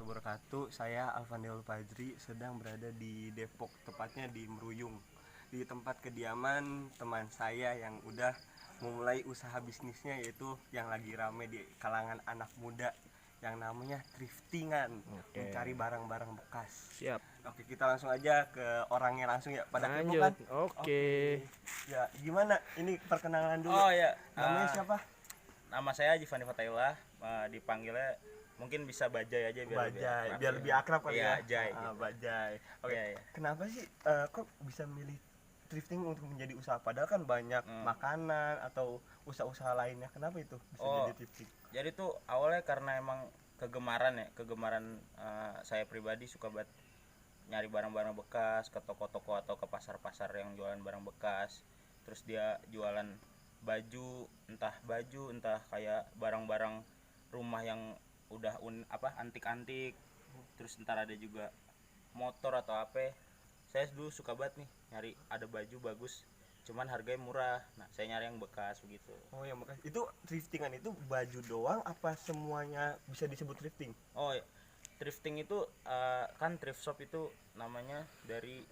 wabarakatuh. Saya Alvandeol Fajri sedang berada di Depok, tepatnya di Meruyung, di tempat kediaman teman saya yang udah memulai usaha bisnisnya, yaitu yang lagi rame di kalangan anak muda yang namanya thriftingan, mencari barang-barang bekas. Siap. Oke, kita langsung aja ke orangnya langsung ya. Pada kepo Lanjut. kan? Oke. Ya, gimana? Ini perkenalan dulu. Oh ya, Namanya siapa? nama saya Jivani Fatailah, dipanggilnya mungkin bisa Bajai aja Bajai, biar lebih akrab kali iya, ya. Jai. Bajai. Oke. Iya, iya. Kenapa sih kok bisa milih thrifting untuk menjadi usaha? Padahal kan banyak makanan atau usaha-usaha lainnya. Kenapa itu bisa Oh. jadi thrifting? Jadi tuh awalnya karena emang kegemaran saya pribadi suka banget nyari barang-barang bekas ke toko-toko atau ke pasar-pasar yang jualan barang bekas. Terus dia jualan baju entah kayak barang-barang rumah yang udah antik-antik. Terus ntar ada juga motor atau apa. Saya dulu suka banget nih nyari ada baju bagus cuman harganya murah. Nah, saya nyari yang bekas begitu. Oh, yang bekas. Itu thriftingan itu baju doang apa semuanya bisa disebut thrifting? Oh, thrifting itu kan thrift shop itu namanya dari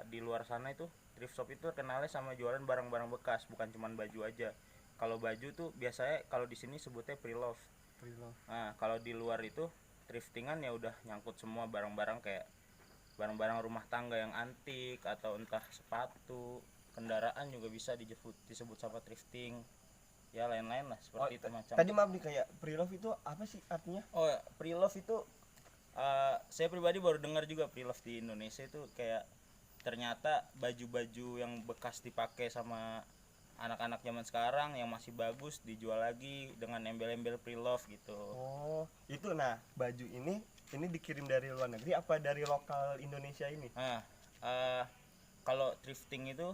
di luar sana itu thrift shop itu kenalnya sama jualan barang-barang bekas, bukan cuman baju aja. Kalau baju tuh biasanya kalau di sini sebutnya pre-love. Nah, kalau di luar itu thriftingan ya udah nyangkut semua barang-barang kayak barang-barang rumah tangga yang antik atau entah sepatu, kendaraan juga bisa disebut sama thrifting. Ya lain-lain lah seperti itu macam. Tadi maaf nih, kayak pre-love itu apa sih artinya? Oh, pre-love itu saya pribadi baru dengar juga pre-love di Indonesia itu kayak ternyata baju-baju yang bekas dipakai sama anak-anak zaman sekarang yang masih bagus dijual lagi dengan embel-embel pre-love gitu. Oh, itu. Nah, baju ini dikirim dari luar negeri apa dari lokal Indonesia ini? Nah, kalau thrifting itu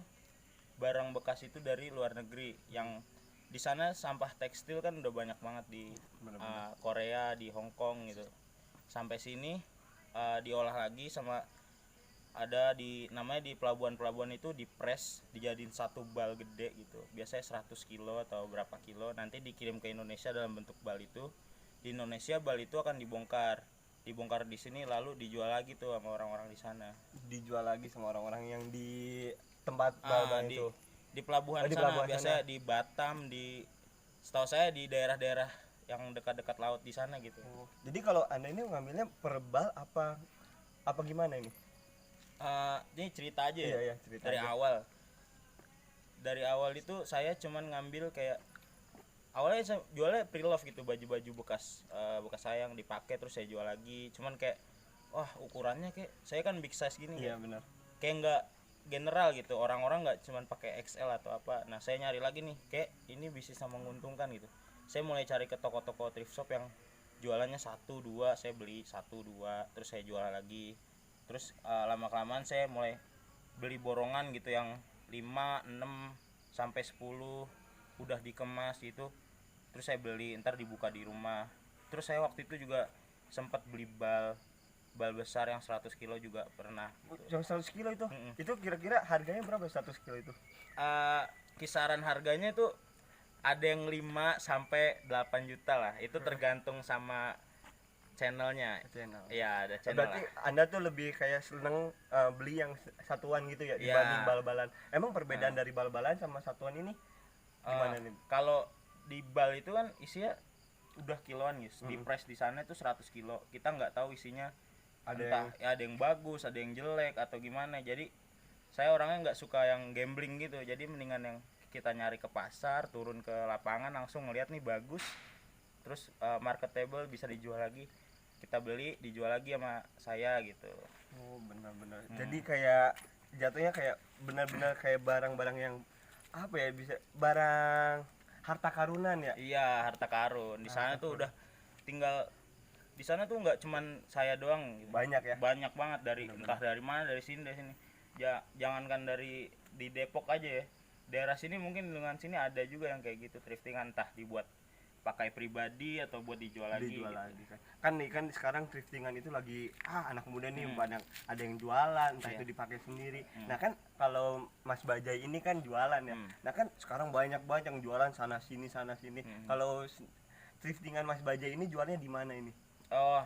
barang bekas itu dari luar negeri yang di sana sampah tekstil kan udah banyak banget di Korea, di Hong Kong gitu. Sampai sini diolah lagi sama ada namanya di pelabuhan-pelabuhan itu dipres dijadiin satu bal gede gitu. Biasanya 100 kilo atau berapa kilo, nanti dikirim ke Indonesia dalam bentuk bal itu. Di Indonesia bal itu akan dibongkar di sini lalu dijual lagi tuh sama orang-orang di sana. Dijual lagi sama orang-orang yang di tempat bal-bal itu. Di pelabuhan di sana pelabuhan biasanya sana. di Batam, setahu saya di daerah-daerah yang dekat-dekat laut di sana gitu. Oh, jadi kalau Anda ini ngambilnya per bal apa gimana ini? Ini cerita aja ya. Iya, cerita dari aja. Dari awal itu saya cuman ngambil kayak awalnya saya jualnya pre-love gitu, baju-baju bekas saya yang dipakai terus saya jual lagi. Cuman kayak wah, ukurannya kayak saya kan big size gini. Iya, benar. Kayak nggak general gitu, orang-orang nggak cuman pakai XL atau apa. Nah, saya nyari lagi nih kayak ini bisnis sama menguntungkan gitu. Saya mulai cari ke toko-toko thrift shop yang jualannya 1-2, saya beli 1-2 terus saya jual lagi. Terus lama-kelamaan saya mulai beli borongan gitu yang 5, 6 sampai 10 udah dikemas gitu. Terus saya beli, ntar dibuka di rumah. Terus saya waktu itu juga sempat beli bal besar yang 100 kilo juga pernah gitu. Yang 100 kilo itu? Itu kira-kira harganya berapa 100 kilo itu? Kisaran harganya itu ada yang 5 sampai 8 juta lah. Itu tergantung sama channelnya. Iya, ada channel. Berarti Anda tuh lebih kayak seneng beli yang satuan gitu ya dibanding bal-balan. Emang perbedaan dari bal-balan sama satuan ini gimana nih? Kalau di bal itu kan isinya udah kiloan guys. Di press di sana itu 100 kilo. Kita nggak tahu isinya ada yang bagus, ada yang jelek atau gimana. Jadi saya orangnya nggak suka yang gambling gitu. Jadi mendingan yang kita nyari ke pasar, turun ke lapangan langsung ngeliat nih bagus. Terus marketable bisa dijual lagi. Kita beli dijual lagi sama saya gitu. Oh, benar-benar. Jadi kayak jatuhnya kayak benar-benar kayak barang-barang yang apa ya, bisa barang harta karunan ya. Iya, harta karun. Di sana tuh udah tinggal di sana tuh nggak cuman saya doang gitu. Banyak ya. Banyak banget dari entah dari mana, dari sini. Jangankan dari di Depok aja ya. Daerah sini mungkin dengan sini ada juga yang kayak gitu thriftingan, entah dibuat pakai pribadi atau buat dijual lagi. Kan nih kan sekarang thriftingan itu lagi anak muda nih banyak ada yang jualan, entah itu dipakai sendiri. Nah kan kalau Mas Bajai ini kan jualan ya. Nah kan sekarang banyak banget yang jualan sana sini. Kalau thriftingan Mas Bajai ini jualnya di mana ini? Oh,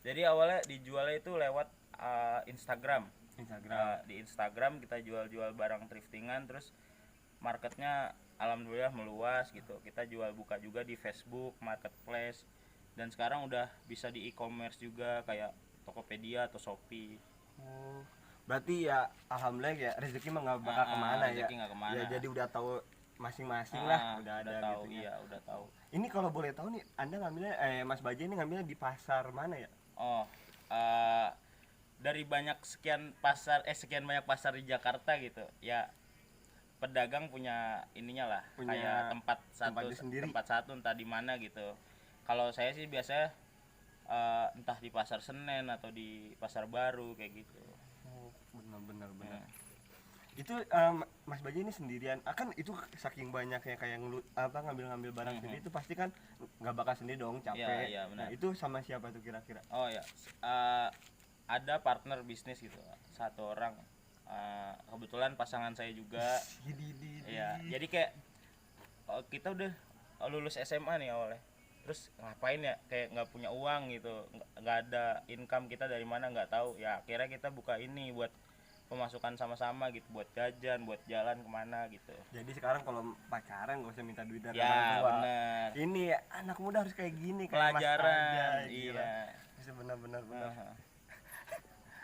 Jadi awalnya dijualnya itu lewat Instagram. Di Instagram kita jual-jual barang thriftingan, terus marketnya alhamdulillah meluas gitu. Kita buka juga di Facebook Marketplace, dan sekarang udah bisa di e-commerce juga kayak Tokopedia atau Shopee. Oh, berarti ya alhamdulillah ya rezeki mah nggak bakal kemana ya. Rezeki nggak kemana. Ya jadi udah tahu masing-masing lah, udah ada tahu, gitu ya. iya udah tahu. Ini kalau boleh tahu nih, Anda ngambilnya Mas Baja ini ngambilnya di pasar mana ya? Oh, dari sekian banyak pasar di Jakarta gitu ya, pedagang punya ininya lah, Punya kayak tempat sendiri. satu entah di mana gitu. Kalau saya sih biasanya entah di Pasar Senen atau di Pasar Baru kayak gitu. Oh, benar. Itu Mas Baja ini sendirian, akan itu saking banyaknya kayak ngambil barang sendiri itu pasti kan nggak bakal sendiri dong, capek. Iya, benar. Nah, itu sama siapa tuh kira-kira? Oh ya, ada partner bisnis gitu, satu orang. Kebetulan pasangan saya juga. Iya, jadi kayak kita udah lulus SMA nih awalnya, terus ngapain ya, kayak nggak punya uang gitu, nggak ada income, kita dari mana nggak tahu ya, akhirnya kita buka ini buat pemasukan sama-sama gitu, buat jajan, buat jalan kemana gitu. Jadi sekarang kalau pacaran nggak usah minta duit dari Ya orang tua. benar, Ini ya, anak muda harus kayak gini, kayak Mas pelajaran. Baja, gila. Iya. Bisa benar. Aha.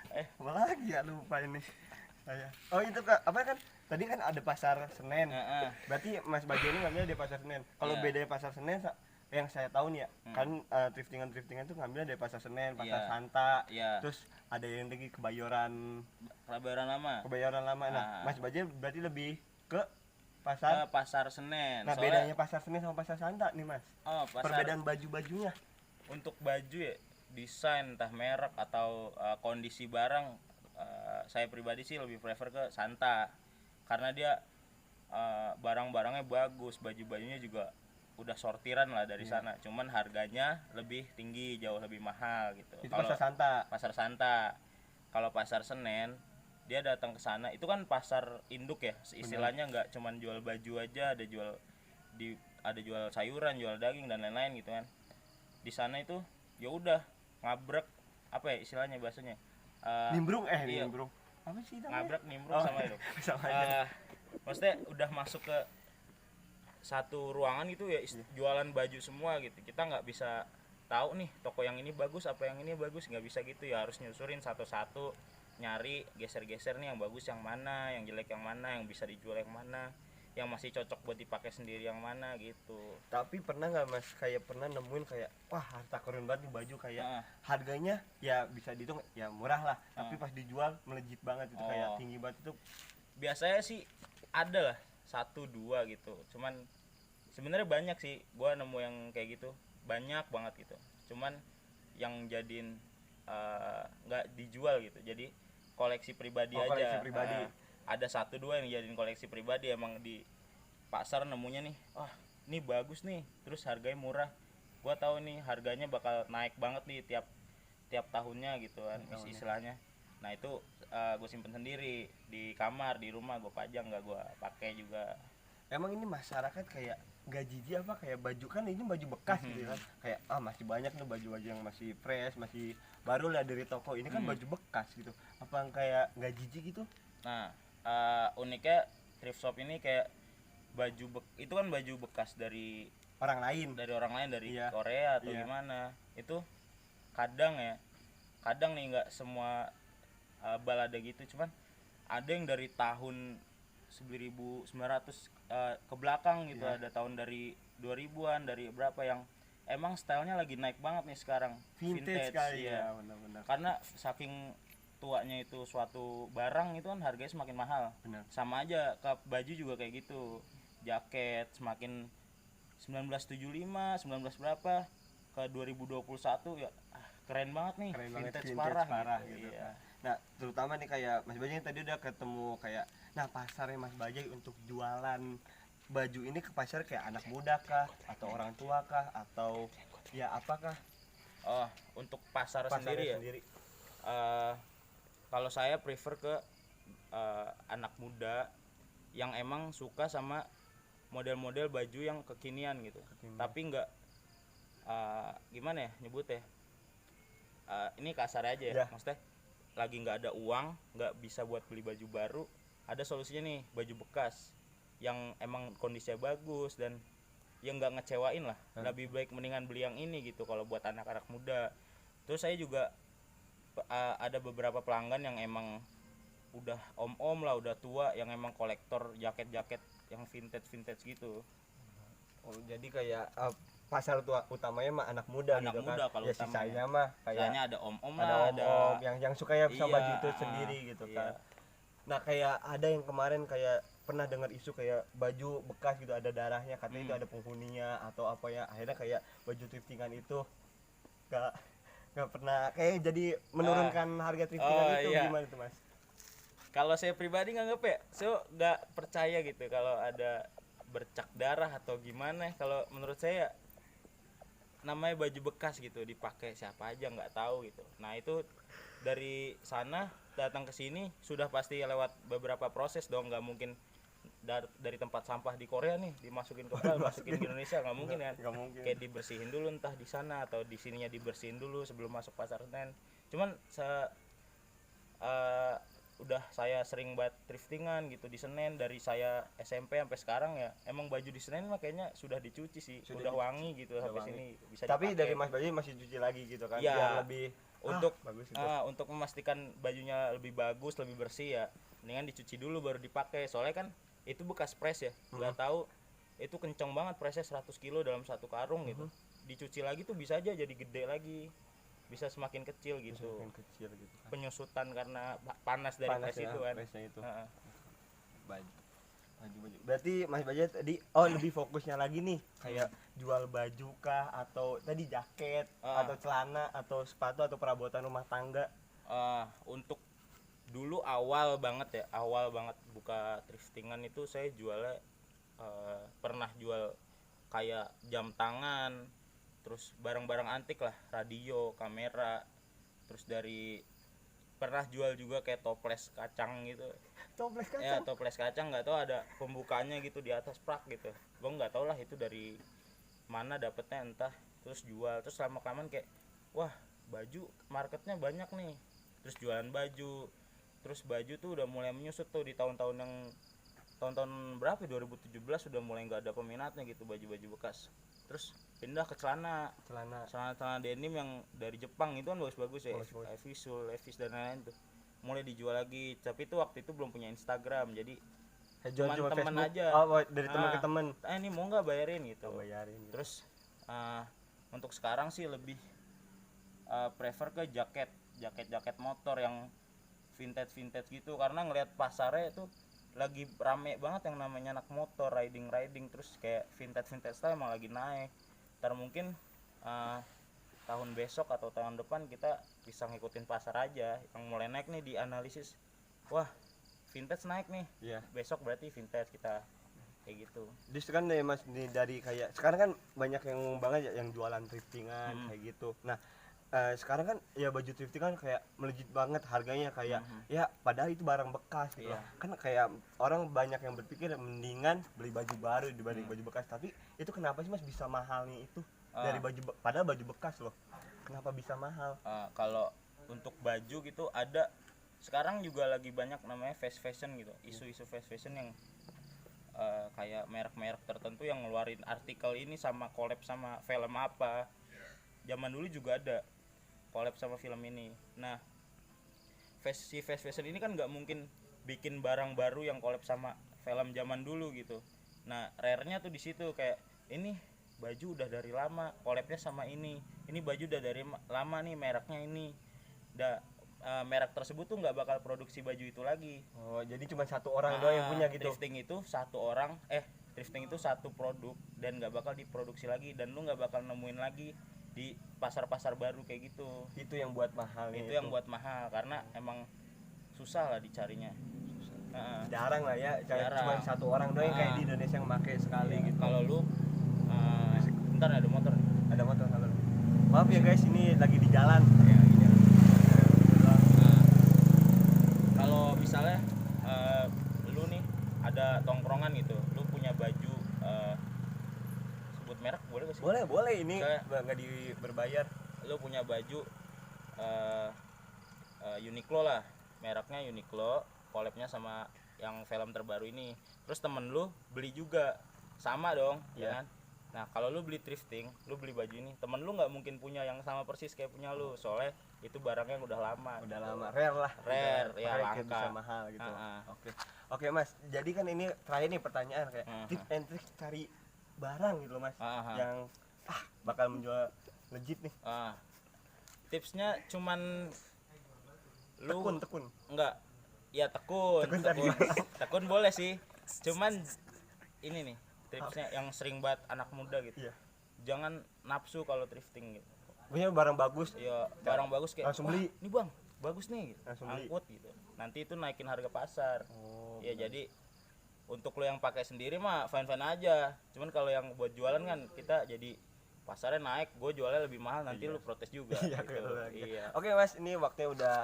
Apa lagi ya, lupa ini saya. Oh itu apa kan tadi kan ada pasar Senen. Berarti Mas Baja ini ngambilnya di pasar Senen. Kalau Iya. bedanya pasar Senen yang saya tahu nih ya, kan thriftingan tuh ngambilnya dari pasar Senen, pasar Iya. Santa. Iya. Terus ada yang lagi Kebayoran Lama. Lama. Nah, Mas Baja berarti lebih ke Ke pasar. Pasar Senen. Nah, bedanya pasar Senen sama pasar Santa nih, Mas. Pasar Perbedaan baju-bajunya. untuk baju ya, desain entah merek atau kondisi barang, saya pribadi sih lebih prefer ke Santa, karena dia barang-barangnya bagus, baju-bajunya juga udah sortiran lah dari sana, cuman harganya lebih tinggi, jauh lebih mahal gitu. Itu Kalau pasar Santa. kalau pasar Senen, dia datang ke sana itu kan pasar induk ya, istilahnya nggak cuman jual baju aja, ada jual sayuran, jual daging dan lain-lain gitu kan. Di sana itu ya udah ngabrek, apa ya istilahnya bahasanya, Nimbrung iya. nimbrung. Apa sih namanya? Ngabrek nimbrung sama itu. Sama aja. Maksudnya udah masuk ke satu ruangan gitu ya, jualan baju semua gitu. Kita nggak bisa tahu nih toko yang ini bagus apa yang ini bagus, nggak bisa gitu ya, harus nyusurin satu-satu, nyari geser-geser nih yang bagus yang mana, yang jelek yang mana, yang bisa dijual yang mana, yang masih cocok buat dipakai sendiri yang mana gitu. Tapi pernah nggak Mas kayak pernah nemuin kayak wah harta karun banget nih baju kayak Heeh. harganya ya bisa dihitung ya murah lah, tapi pas dijual melejit banget itu kayak tinggi banget itu. Biasanya sih ada lah 1-2 gitu, cuman sebenarnya banyak sih gua nemu yang kayak gitu, banyak banget gitu, cuman yang jadiin nggak dijual gitu, jadi koleksi pribadi aja. Koleksi pribadi. Ada 1-2 yang jadiin koleksi pribadi, emang di pasar nemunya nih, ini bagus nih, terus harganya murah, gua tahu nih harganya bakal naik banget nih tiap tahunnya gitu kan, istilahnya. Nah itu gue simpen sendiri di kamar, di rumah gue pajang, nggak gue pakai juga. Emang ini masyarakat kayak nggak jijik apa, kayak baju kan ini baju bekas gitu kan, kayak masih banyak nih baju-baju yang masih fresh, masih baru lah dari toko, ini kan baju bekas gitu, apa kayak nggak jijik gitu? Nah uniknya thrift shop ini kayak itu kan baju bekas dari Orang lain. dari Korea atau gimana, itu kadang nih nggak semua bal ada gitu, cuman ada yang dari tahun 1900 ke belakang gitu, ada tahun dari 2000-an, dari berapa, yang emang stylenya lagi naik banget nih sekarang, Vintage kali ya. Benar-benar. Karena saking tuanya itu suatu barang itu kan harganya semakin mahal. Benar. Sama aja ke baju juga kayak gitu, jaket semakin 1975 19 berapa ke 2021 ya, keren banget nih, Keren banget, vintage parah gitu. Iya. Nah terutama nih kayak Mas Baja tadi udah ketemu kayak, nah pasarnya Mas Baja untuk jualan baju ini ke pasar kayak anak muda kah, atau orang tua kah, atau ya apakah? Untuk pasar sendiri ya, kalau saya prefer ke anak muda yang emang suka sama model-model baju yang kekinian gitu, tapi nggak gimana ya nyebut ya, ini kasar aja ya. Maksudnya lagi nggak ada uang, nggak bisa buat beli baju baru, ada solusinya nih, baju bekas yang emang kondisinya bagus dan yang nggak ngecewain lah. Lebih baik mendingan beli yang ini gitu kalau buat anak-anak muda. Terus saya juga ada beberapa pelanggan yang emang udah om-om lah, udah tua, yang emang kolektor jaket-jaket yang vintage gitu. Oh, jadi kayak pasar utamanya mah anak muda gitu kan. Kalau ya sisanya mah kayak ada om-om lah, ada yang suka ya sama baju itu sendiri gitu kan. Nah, kayak ada yang kemarin kayak pernah dengar isu kayak baju bekas gitu ada darahnya, katanya itu ada penghuninya atau apa ya, akhirnya kayak baju thriftingan itu nggak pernah kayak jadi menurunkan harga thriftingan itu. Gimana tuh Mas? Kalau saya pribadi nganggep ya, saya nggak percaya gitu kalau ada bercak darah atau gimana. Kalau menurut saya namanya baju bekas gitu, dipakai siapa aja nggak tahu gitu. Nah itu dari sana datang ke sini sudah pasti lewat beberapa proses dong, nggak mungkin dari tempat sampah di Korea nih dimasukin ke masukin ke Indonesia, nggak mungkin kan. Nggak mungkin. Kayak dibersihin dulu entah di sana atau di sininya dibersihin dulu sebelum masuk pasar Senen. Cuman udah saya sering banget thriftingan gitu di Senen dari saya SMP sampai sekarang ya. Emang baju di Senen mah kayaknya sudah dicuci sih, udah wangi gitu sampai sini bisa tapi dipakai. dari Mas Bayu masih cuci lagi gitu kan, ya, biar lebih untuk memastikan bajunya lebih bagus, lebih bersih ya mendingan dicuci dulu baru dipakai. Soalnya kan itu bekas press ya, nggak tahu itu kenceng banget pressnya 100 kilo dalam satu karung gitu. Dicuci lagi tuh bisa aja jadi gede lagi, bisa semakin kecil gitu. Penyusutan karena panas dari press ya, itu kan. Baju. Berarti Mas Baja tadi lebih fokusnya lagi nih kayak jual baju kah atau tadi jaket atau celana atau sepatu atau perabotan rumah tangga? Untuk dulu awal banget buka thriftingan itu saya jualnya pernah jual kayak jam tangan, terus barang-barang antik lah, radio, kamera, terus dari pernah jual juga kayak toples kacang gitu. Toples kacang? Ya toples kacang, nggak tahu ada pembukaannya gitu di atas prak gitu, gue nggak tahu lah itu dari mana dapetnya entah. Terus jual, terus lama-kelamaan kayak wah baju marketnya banyak nih, terus jualan baju. Terus baju tuh udah mulai menyusut tuh di tahun-tahun berapa 2017 sudah mulai nggak ada peminatnya gitu baju-baju bekas. Terus pindah ke celana denim yang dari Jepang itu kan bagus-bagus ya, Levi's dan lain-lain tuh mulai dijual lagi. Tapi itu waktu itu belum punya Instagram, jadi teman aja. Dari teman ke teman. Ini mau nggak bayarin gitu. Gitu. Terus untuk sekarang sih lebih prefer ke jaket motor yang vintage gitu, karena ngelihat pasarnya itu lagi rame banget yang namanya anak motor riding, terus kayak vintage style emang lagi naik. Ntar mungkin tahun besok atau tahun depan kita bisa ngikutin pasar aja yang mulai naik nih, di analisis wah vintage naik nih, besok berarti vintage kita kayak gitu. Jadi kan ya Mas, dari kayak sekarang kan banyak yang banget yang jualan thriftingan kayak gitu. Nah sekarang kan ya baju thrifting kan kayak melejit banget harganya, kayak ya padahal itu barang bekas gitu. Kan kayak orang banyak yang berpikir mendingan beli baju baru dibanding baju bekas. Tapi itu kenapa sih Mas bisa mahalnya itu dari baju padahal baju bekas loh, kenapa bisa mahal? Kalau untuk baju gitu ada sekarang juga lagi banyak namanya fast fashion gitu, isu-isu fast fashion yang kayak merek-merek tertentu yang ngeluarin artikel ini sama collab sama film apa. Zaman dulu juga ada collab sama film ini. Nah, fast fashion ini kan nggak mungkin bikin barang baru yang collab sama film zaman dulu gitu. Nah, rare-nya tuh di situ, kayak ini baju udah dari lama, collabnya sama ini baju udah dari lama nih, mereknya ini. Merek tersebut tuh nggak bakal produksi baju itu lagi. Oh, jadi cuma satu orang doang yang punya gitu. Thrifting itu satu produk dan nggak bakal diproduksi lagi, dan lu nggak bakal nemuin lagi di pasar-pasar baru kayak gitu. Itu yang buat mahal. Yang buat mahal karena emang susah lah dicarinya. Jarang lah ya, cuma satu orang doang kayak di Indonesia yang pakai sekali gitu. Kalau lu bentar, ada motor. Halo. Maaf ya guys, ini lagi di jalan. Kalau misalnya lu nih ada tongkrongan gitu, lu punya baju sebut merek boleh gak sih? Boleh, ini nggak berbayar. Lu punya baju eh, Uniqlo lah, mereknya Uniqlo, collabnya sama yang film terbaru ini. Terus temen lu beli juga, sama dong, ya kan? Nah kalau lu beli thrifting, lu beli baju ini, temen lu nggak mungkin punya yang sama persis kayak punya lu, soalnya itu barangnya yang udah lama. Udah lama, rare lah. Rare, Udah, ya makanya kayak langka. bisa mahal gitu. Ah. Oke. Oke Mas, jadi kan ini terakhir nih pertanyaan kayak tips and tricks cari barang gitu loh Mas, yang bakal menjual legit nih. Tipsnya cuman lu Tekun. enggak, ya tekun boleh sih, cuman ini nih tipsnya yang sering banget anak muda gitu. Iya. Jangan nafsu kalau thrifting gitu. Punya barang bagus, Ya barang bagus kayak langsung beli. Ini bang bagus nih gitu. Langsung beli. Angkut gitu, nanti itu naikin harga pasar. Ya bener. jadi untuk lo yang pakai sendiri mah fine aja, cuman kalau yang buat jualan kan kita jadi pasarnya naik, gue jualnya lebih mahal, nanti lu protes juga. Iya, gitu. iya. Oke Mas, ini waktunya udah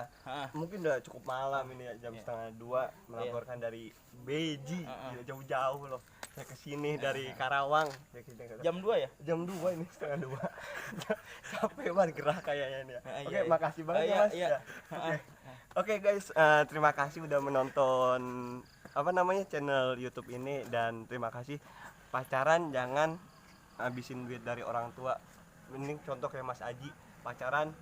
mungkin udah cukup malam ini ya, jam setengah 2 melaporkan dari Beji. Gila, jauh-jauh loh saya kesini dari Karawang. Jam 2 ya? Jam 2 ini setengah 2. Capek banget gerah kayaknya ini ya. Oke, Iya. makasih banget ya Mas. Iya. Oke guys, terima kasih udah menonton channel YouTube ini, dan terima kasih. Pacaran jangan habisin duit dari orang tua. Mending contoh kayak Mas Aji, pacaran